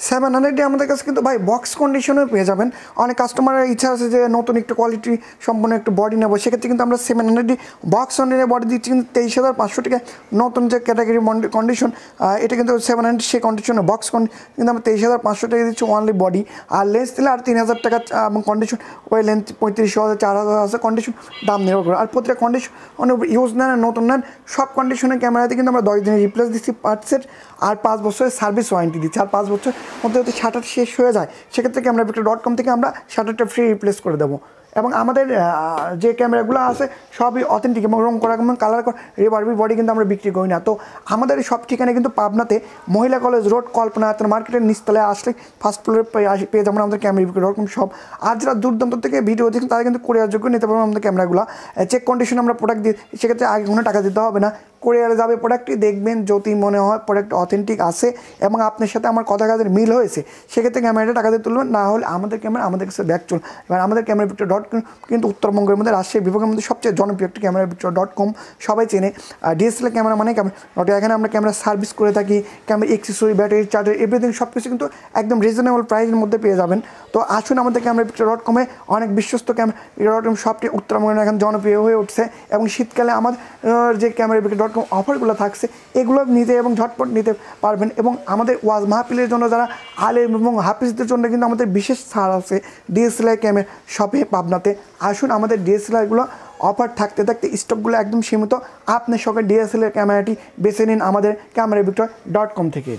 700 আমাদের কাছে কিন্তু ভাই বক্স কন্ডিশনে পেয়ে যাবেন। অনেক কাস্টমারের ইচ্ছা আছে যে নতুন একটু কোয়ালিটি সম্পন্ন একটু বডি নেবো, সেক্ষেত্রে কিন্তু আমরা 700 বক্স কন্ডিশনে বডি দিচ্ছি কিন্তু 23,500 টাকা। নতুন যে ক্যাটাগরি কন্ডিশন এটা কিন্তু 700 সেই কন্ডিশনে বক্স কিন্তু আমরা 23,500 টাকা দিচ্ছি অনলি বডি। আর লেন্স দিলে আর 3,000 টাকা এবং কন্ডিশন ওই লেন্স 35,000 4,000 আছে কন্ডিশন দাম নির্ভর করে। আর প্রতিটা কন্ডিশন ইউজ নেন নতুন নেন সব কন্ডিশনের ক্যামেরাতে কিন্তু আমরা 10 দিনের রিপ্লেস দিচ্ছি পার্ট সেট, আর 5 বছরের সার্ভিস ওয়ারেন্টি দিচ্ছি। আর 5 বছর মধ্যে যদি শাটার শেষ হয়ে যায় সেক্ষেত্রে cameravictor.com থেকে আমরা শাটারটা ফ্রি রিপ্লেস করে দেবো। এবং আমাদের যে ক্যামেরাগুলো আছে সবই অথেন্টিক এবং রং করা এবং কালার করা রিবারবি বডি কিন্তু আমরা বিক্রি করি না। তো আমাদের সব ঠিকানা কিন্তু পাবনাতে মহিলা কলেজ রোড কল্পনা মার্কেটের নিচতলায় আসলে ফার্স্ট ফ্লোরে পেয়ে যাবেন আমাদের cameravictor.com সব। আর যারা দূর দূরান্ত থেকে ভিডিও দেখেন তারা কিন্তু কোরিয়ারযোগ্য নিতে পারবেন আমাদের ক্যামেরাগুলো। চেক কন্ডিশন আমরা প্রোডাক্ট দিই, সেক্ষেত্রে আগে কোনো টাকা দিতে হবে না। কোরিয়ারে যাবে প্রোডাক্টটি দেখবেন যদি মনে হয় প্রোডাক্ট অথেন্টিক আছে এবং আপনার সাথে আমার কথা কাজের মিল হয়েছে সেক্ষেত্রে ক্যামেরাটা টাকা দিয়ে তুলবেন, না হলে আমাদের ক্যামেরা আমাদের কাছে ব্যাক চল। এবার আমাদের cameravictor.com কিন্তু উত্তরবঙ্গের মধ্যে রাজশাহী বিভাগের মধ্যে সবচেয়ে জনপ্রিয় একটি cameravictor.com সবাই চেনে। ডিএসএলআর ক্যামেরা মানে ক্যামেরা, এখানে আমরা ক্যামেরা সার্ভিস করে থাকি, camera accessory battery charger everything সব কিছু কিন্তু একদম রিজনেবল প্রাইসের মধ্যে পেয়ে যাবেন। তো আসুন আমাদের cameravictor.com-এ অনেক বিশ্বস্ত cameravictor.com শপটি উত্তরবঙ্গের এখন জনপ্রিয় হয়ে উঠছে এবং শীতকালে আমাদের যে cameravictor.com অফারগুলো থাকছে এগুলো নিতে এবং ঝটপট নিতে পারবেন। এবং আমাদের ওয়াজ মাহফিলের জন্য যারা আলেম এবং হাফিজদের জন্য কিন্তু আমাদের বিশেষ ছাড় আছে ডিএসএলআর ক্যামেরা শপে পাবনাতে। আসুন আমাদের ডিএসএলআরগুলো অফার থাকতে থাকতে স্টকগুলো একদম সীমিত, আপনি সকালে ডিএসএলআর ক্যামেরাটি বেছে নিন আমাদের cameravictor.com থেকে।